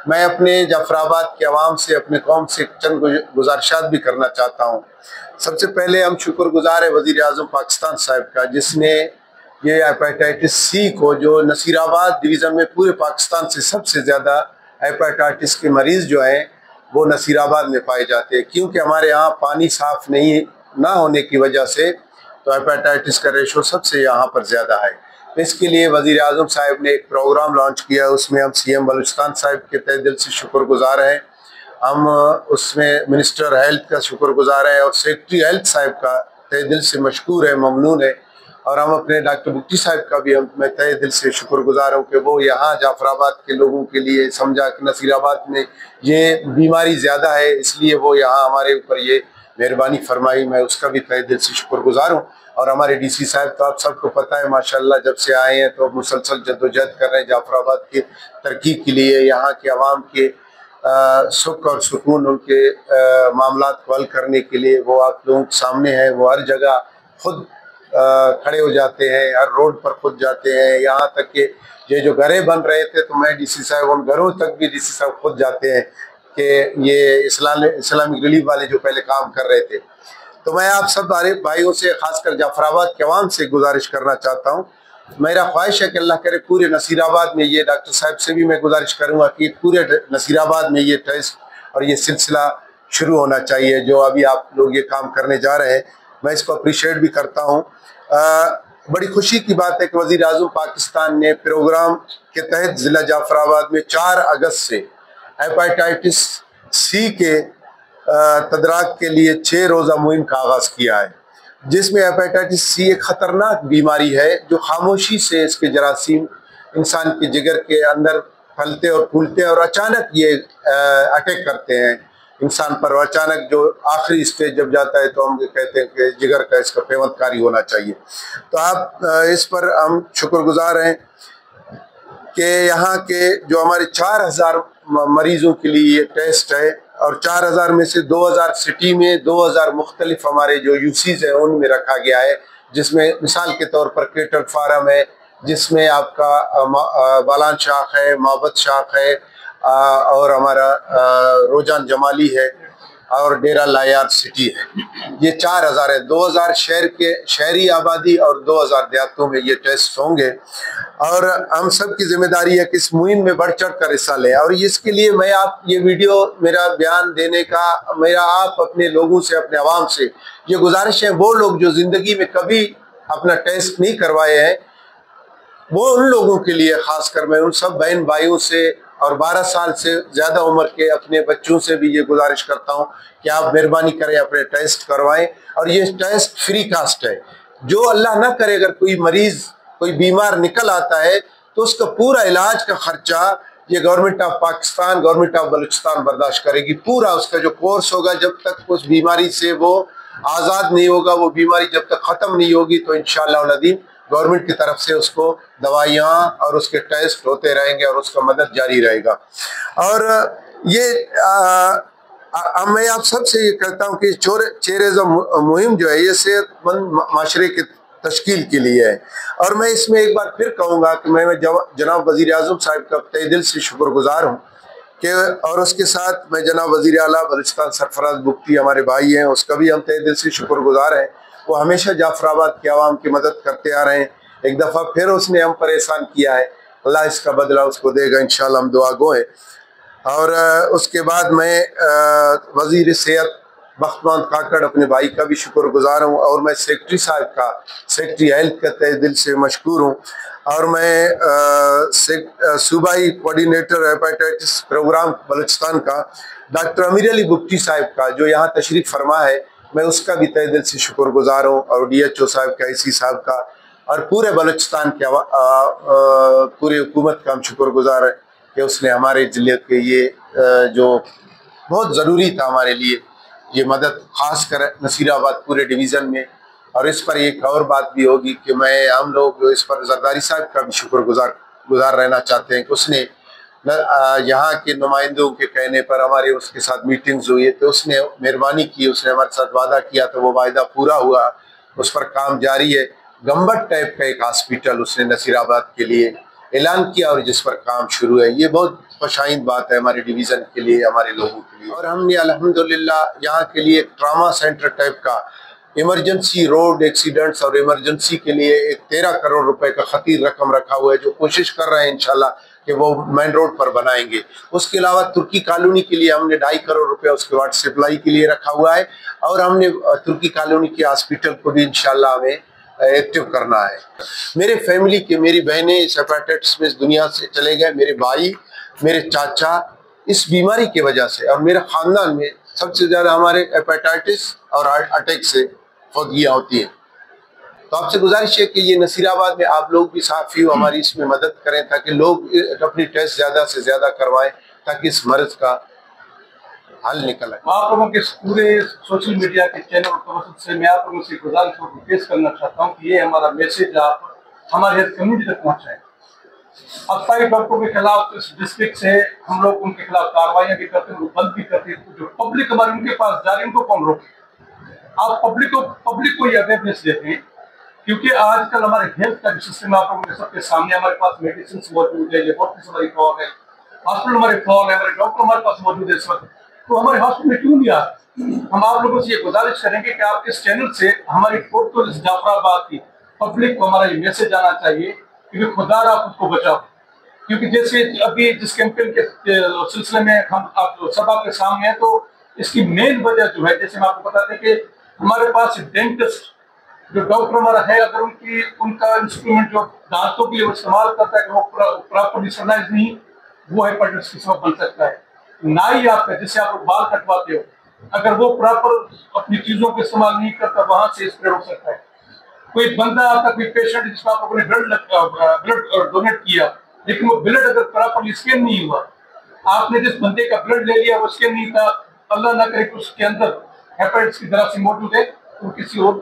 میں اپنے جعفر آباد کے عوام سے، اپنے قوم سے چند گزارشات بھی کرنا چاہتا ہوں۔ سب سے پہلے ہم شکر گزار ہیں وزیر اعظم پاکستان صاحب کا، جس نے یہ ہیپاٹائٹس سی کو، جو نصیر آباد ڈویژن میں پورے پاکستان سے سب سے زیادہ ہیپاٹائٹس کے مریض جو ہیں وہ نصیر آباد میں پائے جاتے ہیں، کیونکہ ہمارے ہاں پانی صاف نہیں نہ ہونے کی وجہ سے تو ہیپاٹائٹس کا ریشو سب سے یہاں پر زیادہ ہے۔ اس کے لیے وزیر اعظم صاحب نے ایک پروگرام لانچ کیا، اس میں ہم سی ایم بلوچستان صاحب کے تہہ دل سے شکر گزار ہیں، ہم اس میں منسٹر ہیلتھ کا شکر گزار ہیں اور سیکرٹری ہیلتھ صاحب کا تہہ دل سے مشکور ہے، ممنون ہے، اور ہم اپنے ڈاکٹر بگٹی صاحب کا بھی میں تہہ دل سے شکر گزار ہوں کہ وہ یہاں جعفر آباد کے لوگوں کے لیے سمجھا کہ نصیر آباد میں یہ بیماری زیادہ ہے، اس لیے وہ یہاں ہمارے اوپر یہ مہربانی فرمائی، میں اس کا بھی تہہ دل سے شکر گزار ہوں۔ اور ہمارے ڈی سی صاحب تو آپ سب کو پتہ ہے ماشاءاللہ جب سے آئے ہیں تو مسلسل جدوجہد کر رہے ہیں جعفر آباد کی ترقی کے لیے، یہاں کے عوام کے سکھ اور سکون، ان کے معاملات کو حل کرنے کے لیے وہ آپ لوگوں کے سامنے ہیں، وہ ہر جگہ خود کھڑے ہو جاتے ہیں، ہر روڈ پر خود جاتے ہیں، یہاں تک کہ یہ جو گھریں بن رہے تھے تو میں ڈی سی صاحب ان گھروں تک بھی ڈی سی صاحب خود جاتے ہیں کہ یہ اسلامی ریلیف والے جو پہلے کام کر رہے تھے۔ تو میں آپ سب بھائیوں سے، خاص کر جعفر آباد کے عوام سے گزارش کرنا چاہتا ہوں، میرا خواہش ہے کہ اللہ کرے پورے نصیر آباد میں یہ، ڈاکٹر صاحب سے بھی میں گزارش کروں گا کہ پورے نصیر آباد میں یہ ٹیسٹ اور یہ سلسلہ شروع ہونا چاہیے جو ابھی آپ لوگ یہ کام کرنے جا رہے ہیں، میں اس کو اپریشیٹ بھی کرتا ہوں۔ بڑی خوشی کی بات ہے کہ وزیر اعظم پاکستان نے پروگرام کے تحت ضلع جعفر آباد میں 4 اگست سے ہیپاٹائٹس سی کے تدارک کے لیے 6 روزہ مہم کا آغاز کیا ہے، جس میں ہیپاٹائٹس سی ایک خطرناک بیماری ہے جو خاموشی سے اس کے جراثیم انسان کے جگر کے اندر پھلتے اور پھولتے ہیں اور اچانک یہ اٹیک کرتے ہیں انسان پر، اچانک جو آخری اسٹیج جب جاتا ہے تو ہم کہتے ہیں کہ جگر کا اس کا پیوند کاری ہونا چاہیے۔ تو آپ اس پر ہم شکر گزار ہیں کہ یہاں کے جو ہمارے 4000 مریضوں کے لیے یہ ٹیسٹ ہے، اور 4000 میں سے 2000 سٹی میں، 2000 مختلف ہمارے جو یو سیز ہیں ان میں رکھا گیا ہے، جس میں مثال کے طور پر کیٹل فارم ہے، جس میں آپ کا بالان شاخ ہے، محبت شاخ ہے، اور ہمارا روجان جمالی ہے، اور ڈیرہ لایار سٹی ہے۔ یہ 4000 ہے، 2000 شہری آبادی اور 2000 دیہاتوں میں یہ ٹیسٹ ہوں گے، اور ہم سب کی ذمہ داری ہے کہ اس مہم میں بڑھ چڑھ کر حصہ لیں، اور اس کے لیے میں یہ ویڈیو میرا بیان دینے کا آپ اپنے لوگوں سے، اپنے عوام سے یہ گزارش ہے، وہ لوگ جو زندگی میں کبھی اپنا ٹیسٹ نہیں کروائے ہیں، وہ ان لوگوں کے لیے خاص کر میں ان سب بہن بھائیوں سے اور 12 سال سے زیادہ عمر کے اپنے بچوں سے بھی یہ گزارش کرتا ہوں کہ آپ مہربانی کریں اپنے ٹیسٹ کروائیں، اور یہ ٹیسٹ فری کاسٹ ہے۔ جو اللہ نہ کرے اگر کوئی مریض، کوئی بیمار نکل آتا ہے تو اس کا پورا علاج کا خرچہ یہ government of Pakistan, government of Balochistan برداشت کرے گی، پورا اس کا جو کورس ہوگا جب تک اس بیماری سے وہ آزاد نہیں ہوگا، وہ بیماری جب تک ختم نہیں ہوگی تو انشاءاللہ العظیم گورنمنٹ کی طرف سے اس کو دوائیاں اور اس کے ٹیسٹ ہوتے رہیں گے اور اس کا مدد جاری رہے گا۔ اور یہ میں آپ سب سے یہ کہتا ہوں کہ 6 روزہ مہم جو ہے یہ صحت مند معاشرے کے تشکیل کے لیے ہے، اور میں اس میں ایک بار پھر کہوں گا کہ میں جناب وزیر اعظم صاحب کا تہ دل سے شکر گزار ہوں کہ، اور اس کے ساتھ میں جناب وزیر اعلیٰ بلوچستان سرفراز بگٹی ہمارے بھائی ہیں، اس کا بھی ہم تہ دل سے شکر گزار ہیں، وہ ہمیشہ جعفر آباد کے عوام کی مدد کرتے آ رہے ہیں، ایک دفعہ پھر اس نے ہم پر احسان کیا ہے، اللہ اس کا بدلہ اس کو دے گا انشاءاللہ، ہم دعا گو ہیں۔ اور اس کے بعد میں وزیر صحت بختمان کاکڑ اپنے بھائی کا بھی شکر گزار ہوں، اور میں سیکرٹری صاحب کا، سیکرٹری ہیلتھ کا تہ دل سے مشکور ہوں، اور میں صوبائی کوارڈینیٹر ہیپاٹائٹس پروگرام بلوچستان کا ڈاکٹر امیر علی بگٹی صاحب کا جو یہاں تشریف فرما ہے، میں اس کا بھی تہ دل سے شکر گزار ہوں، اور ڈی ایچ او صاحب کا، اسی صاحب کا، اور پورے بلوچستان کے پوری حکومت کا ہم شکر گزار ہیں کہ اس نے ہمارے ضلع کے یہ جو بہت ضروری تھا ہمارے لیے یہ مدد، خاص کر نصیر آباد پورے ڈویژن میں۔ اور اس پر ایک اور بات بھی ہوگی کہ ہم لوگ اس پر زرداری صاحب کا بھی شکر گزار رہنا چاہتے ہیں کہ اس نے یہاں کے نمائندوں کے کہنے پر ہمارے اس کے ساتھ میٹنگز ہوئی تو اس نے مہربانی کی، اس نے ہمارے ساتھ وعدہ کیا تو وہ وعدہ پورا ہوا، اس پر کام جاری ہے۔ گمبٹ ٹائپ کا ایک ہاسپیٹل اس نے نصیر آباد کے لیے اعلان کیا اور جس پر کام شروع ہے. یہ بہت خوشائند بات ہے ہمارے ڈویژن کے لیے, ہمارے لوگوں کے لیے. اور ہم نے الحمدللہ یہاں کے لیے ایک ٹراما سینٹر ٹائپ کا ایمرجنسی روڈ ایکسیڈنٹس اور ایمرجنسی کے لیے ایک 13 کروڑ روپے کا خطیر رقم رکھا ہوا ہے, جو کوشش کر رہے ہیں انشاءاللہ کہ وہ مین روڈ پر بنائیں گے. اس کے علاوہ ترکی کالونی کے لیے ہم نے 2.5 کروڑ روپے اس کے واٹر سپلائی کے لیے رکھا ہوا ہے, اور ہم نے ترکی کالونی کے ہاسپٹل کو بھی انشاءاللہ ہمیں ایکٹیو کرنا ہے. میرے فیملی کے, میری بہنیں اس ہیپاٹائٹس میں اس دنیا سے چلے گئے, میرے بھائی, میرے چاچا اس بیماری کی وجہ سے, اور میرے خاندان میں سب سے زیادہ ہمارے ہیپاٹائٹس اور اٹیک سے فوتگیاں ہوتی ہیں. تو آپ سے گزارش ہے کہ یہ نصیر آباد میں آپ لوگ بھی صحافی ہو, ہماری اس میں مدد کریں تاکہ لوگ اپنی ٹیسٹ زیادہ سے زیادہ کروائیں تاکہ اس مرض کا حل نکل آئے. آپ لوگوں کے پورے سوشل میڈیا کے چینل اور توسط سے میں آپ لوگوں سے گزارش کو پیش کرنا چاہتا ہوں کہ یہ ہمارا میسج آپ ہمارے ہیلتھ کمیونٹی تک پہنچائیں. اب ساری ڈاکٹروں کے خلاف اس ڈسٹرکٹ سے ہم لوگ ان کے خلاف کاروائیاں بھی کرتے ہیں, وہ بند بھی کرتے ہیں. جو پبلک ہمارے ان کے پاس جا رہی ہے ان کو کون روکے؟ آپ پبلک کو یہ اویئرنیس دیتے ہیں, کیونکہ آج کل ہمارے ہیلتھ کا جو سسٹم آپ لوگوں کے سب کے سامنے, ہمارے پاس میڈیسنس موجود ہے, لیبورٹریز ہماری فعال ہے, ہاسپٹل ہمارے فعال ہے, ہمارے ڈاکٹر ہمارے پاس موجود ہے اس وقت. تو ہمارے ہاسپٹل میں کیوں نہیں آتے؟ ہم آپ لوگوں سے یہ گزارش کریں گے کہ آپ اس چینل سے ہماری ٹوٹل جعفر آباد کی پبلک کو ہمارا یہ میسج آنا چاہیے کہ خدا را خود کو بچاؤ. کیونکہ جیسے ابھی جس کیمپین کے سلسلے میں ہم آپ سب آپ کے سامنے ہیں, تو اس کی مین وجہ جو ہے, جیسے ہم آپ کو بتاتے ہیں کہ ہمارے پاس ڈینٹسٹ جو ڈاکٹر ہمارا ہے, اگر ان کا انسٹرومنٹ جو دانتوں کے لیے وہ استعمال کرتا ہے کہ وہ پراپرلی سرنائز نہیں, وہ ہیپاٹائٹس کی سبب بن سکتا ہے. نائی آپ کا جس سے آپ بال کٹواتے ہو, اگر وہ پراپر اپنی چیزوں کا استعمال نہیں کرتا, وہاں سے اسپریڈ ہو سکتا ہے. کوئی بندہ آپ کا کوئی پیشنٹ جس میں آپ لوگوں نے بلڈ ڈونیٹ کیا, لیکن وہ بلڈ اگر پراپرلی اسکین نہیں ہوا, آپ نے جس بندے کا بلڈ لے لیا وہ اسکین نہیں تھا, اللہ نہ کرے کہ اس کے اندر ہیپاٹائٹس کی جراثیم موجود ہے, تو کسی اور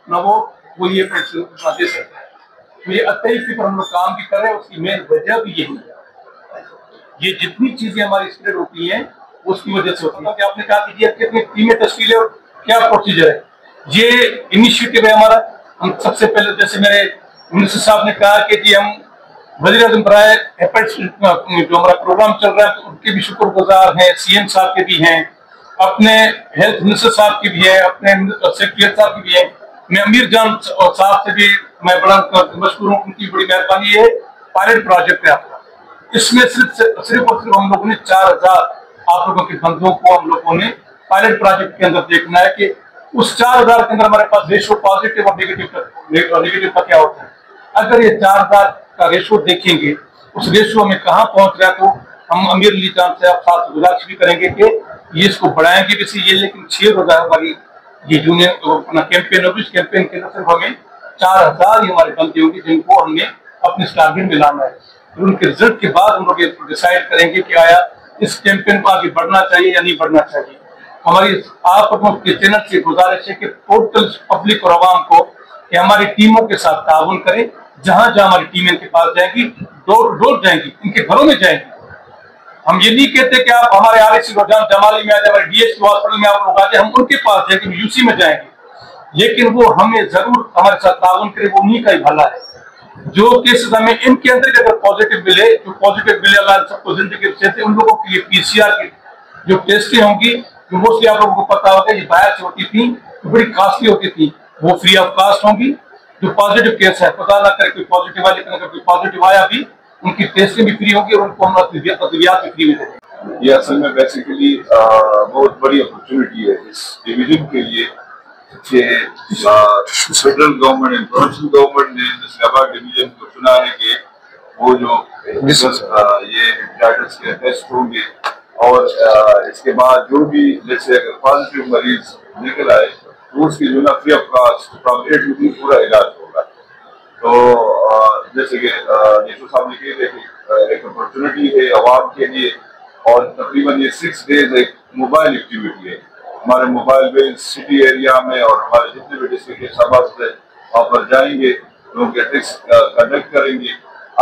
نہ وہ یہ ہیپاٹائٹس دے سکتا ہے. یہ اتحادی پر ہم لوگ کام بھی کر رہے ہیں, اس کی مین وجہ بھی یہی ہے. یہ جتنی چیزیں ہماری اسپریڈ ہوتی ہیں اس کی وجہ سے ہوتی ہے. کہ آپ نے کہا کہ کتنی ٹیمیں تشکیل ہے اور کیا پروسیجر ہے, یہ انیشیٹو ہے ہمارا. ہم سب سے پہلے جیسے میرے منسٹر صاحب نے کہا کہ جی ہم وزیر اعظم برائے ہیپاٹائٹس جو ہمارا پروگرام چل رہا ہے ان کے بھی شکر گزار ہیں, سی ایم صاحب کے بھی ہیں, اپنے ہیلتھ منسٹر صاحب کی بھی ہے, اپنے سیکریٹری صاحب کی بھی ہے. میں امیر جان صاحب سے بھی میں بڑا مشکور ہوں, ان کی بڑی مہربانی ہے. پائلٹ پروجیکٹ ہے آپ کا, اس میں صرف اور صرف ہم لوگوں نے 4000 آپ لوگوں کے بندوں کو ہم لوگوں نے پائلٹ پروجیکٹ کے اندر دیکھنا ہے کہ اس 4000 کے اندر ہمارے پاس ریشو پازیٹیو اور نیگیٹو کا کیا ہوتا ہے. اگر یہ 4000 کا ریشو دیکھیں گے, اس ریشو میں کہاں پہنچ رہا ہے, تو ہم امیر علی جان سے آپ ساتھ گزارش بھی کریں گے کہ یہ اس کو بڑھائیں گے بھی یہ, لیکن 6 روزہ ہماری یہ جونیئر اپنا کیمپین ہوگی. اس کیمپین کے اندر صرف ہمیں 4000 ہی ہمارے بندے ہوں گے جن کو ہم نے اپنے ٹارگیٹ میں لانا ہے. پھر ان کے رزلٹ کے بعد ہم لوگ یہ ڈیسائیڈ کریں گے کہ آیا اس کیمپین کو آگے بڑھنا چاہیے یا نہیں بڑھنا چاہیے. ہماری آپ کے چینل سے گزارش ہے کہ ٹوٹل پبلک اور عوام کو کہ ہماری ٹیموں کے ساتھ تعاون کریں. جہاں جہاں ہماری ٹیمیں کے پاس جائیں گی, ڈور ڈور جائیں گی, ان کے گھروں میں جائیں گی. ہم یہ نہیں کہتے کہ آپ ہمارے RSC روجان جمالی میں آ جائیں, ہمارے DHQ ہاسپٹل میں آپ لوگ آ جائیں, ہم ان کے پاس جائیں گے, UC میں جائیں گے, لیکن وہ ہمیں ضرور ہمارے ساتھ تعاون کرے. وہ انہیں کا ہی بھلا ہے. جو کیسز ہمیں ان کے اندر اگر پازیٹیو ملے, جو پازیٹیو ملے اللہ سب کو زندگی سے, ان لوگوں کے لیے PCR کی جو ٹیسٹیں ہوں گی, جو موسٹلی آپ لوگوں کو پتا ہوگا یہ باہر سے ہوتی تھی, بڑی کاسٹلی ہوتی تھی, وہ فری آف کاسٹ ہوں گی. جو پازیٹیو کیس ہے, پتا نہ کرے کوئی پازیٹیو آیا, لیکن اگر کوئی پازیٹیو آیا بھی ان کی ٹیسٹیں بھی فری ہوگی اور ان کو ہم ادویات بھی فری میں دیں گے. یہ اصل میں بیسیکلی بہت بڑی اپرچونٹی ہے اس ڈویژن کے لیے کہ federal government and provincial government نے نصیر آباد ڈویژن کو چنا ہے کہ وہ جو یہ ہیپاٹائٹس کے ٹیسٹ ہوں گے, اور اس کے بعد جو بھی جیسے اگر پازیٹیو مریض نکل آئے تو اس کی جو نا free of cost from A to Z پورا علاج ہوگا. تو جیسے کہ نیشو صاحب نے کہے کہ ایک اپرچونٹی ہے عوام کے لیے, اور تقریباً یہ 6 days ایک موبائل ایکٹیویٹی ہے. ہمارے موبائل ویز سٹی ایریا میں اور ہمارے جتنے بھی ڈسٹرکٹ کے سبھا سے وہاں پر جائیں گے, لوگ ٹیسٹ کنڈکٹ کریں گے.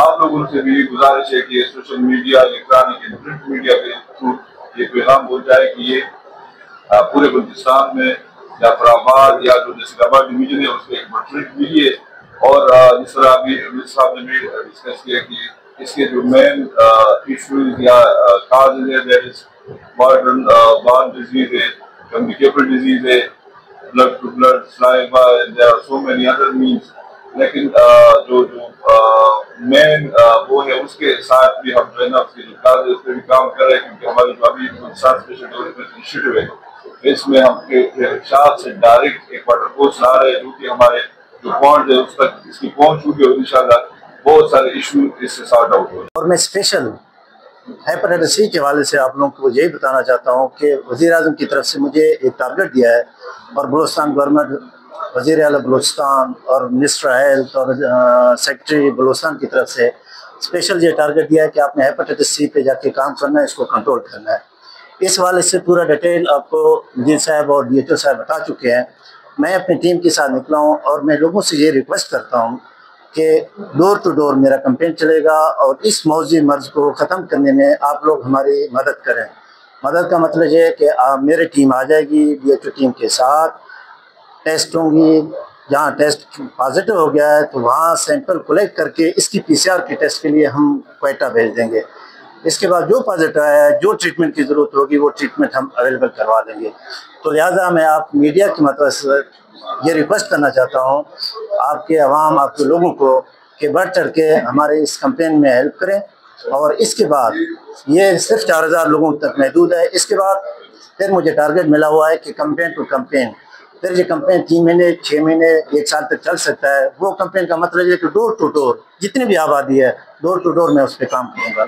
آپ لوگوں سے بھی گزارش ہے کہ social media, electronic and print media کے تھرو یہ پیغام ہو جائے کہ یہ پورے بلوچستان میں جعفر آباد یا جو نصیر آباد ڈویژن ہے اس کو ایک اپرچونٹی ملی ہے. اور جس طرح ابھی امیر صاحب نے بھی ڈسکس کیا کہ اس کے جو مین ایشوز یا کازز ہے دیٹ از بارن ڈیزیز ہے, کمیونیکیبل ڈیزیز ہے, blood to blood saliva, there are so many other means. لیکن جو مین وہ ہے اس کے ساتھ بھی ہم جو ہے نا اس کے جو کاز ہے اس پہ بھی کام کر رہے ہیں, کیونکہ ہماری جو ابھی اسپیشل ڈیولپمنٹ انیشیٹو ہے اس میں ہم شاخ سے ڈائریکٹ ایک واٹر کورس لا رہے ہیں جو کہ ہمارے جو پوائنٹ ہے اس تک اس کی پہنچ چکی ہے, انشاءاللہ بہت سارے ایشو اس سے سارٹ آؤٹ ہوئے. اور میں اسپیشل ہیپاٹائٹس سی کے حوالے سے آپ لوگوں کو یہی بتانا چاہتا ہوں کہ وزیر اعظم کی طرف سے مجھے ایک ٹارگٹ دیا ہے, اور بلوچستان گورنمنٹ, وزیر اعلیٰ بلوچستان اور منسٹر ہیلتھ اور سیکرٹری بلوچستان کی طرف سے اسپیشل یہ ٹارگٹ دیا ہے کہ آپ نے ہیپاٹائٹس سی پہ جا کے کام کرنا ہے, اس کو کنٹرول کرنا ہے. اس حوالے سے پورا ڈیٹیل آپ کو وزیر صاحب اور ڈی ایچ او صاحب بتا چکے ہیں. میں اپنی ٹیم کے ساتھ نکلا ہوں اور میں لوگوں سے یہ ریکویسٹ کرتا ہوں کہ ڈور ٹو ڈور میرا کمپین چلے گا, اور اس موذی مرض کو ختم کرنے میں آپ لوگ ہماری مدد کریں. مدد کا مطلب یہ ہے کہ میری ٹیم آ جائے گی ڈی ایچ او ٹیم کے ساتھ, ٹیسٹ ہوں گی, جہاں ٹیسٹ پازیٹیو ہو گیا ہے تو وہاں سیمپل کلیکٹ کر کے اس کی پی سی آر کے ٹیسٹ کے لیے ہم کوئٹہ بھیج دیں گے. اس کے بعد جو پازیٹیو ہے, جو ٹریٹمنٹ کی ضرورت ہوگی وہ ٹریٹمنٹ ہم اویلیبل کروا دیں گے. تو لہٰذا میں آپ میڈیا کی مدد سے یہ ریکویسٹ کرنا چاہتا ہوں آپ کے عوام, آپ کے لوگوں کو, کہ بڑھ چڑھ کے ہمارے اس کمپین میں ہیلپ کریں. اور اس کے بعد یہ صرف 4000 لوگوں تک محدود ہے. اس کے بعد پھر مجھے ٹارگٹ ملا ہوا ہے کہ کمپین ٹو کمپین, پھر یہ کمپین 3 مہینے 6 مہینے 1 سال تک چل سکتا ہے. وہ کمپین کا مطلب یہ کہ ڈور ٹو ڈور جتنی بھی آبادی ہے ڈور ٹو ڈور میں اس پہ کام کروں گا.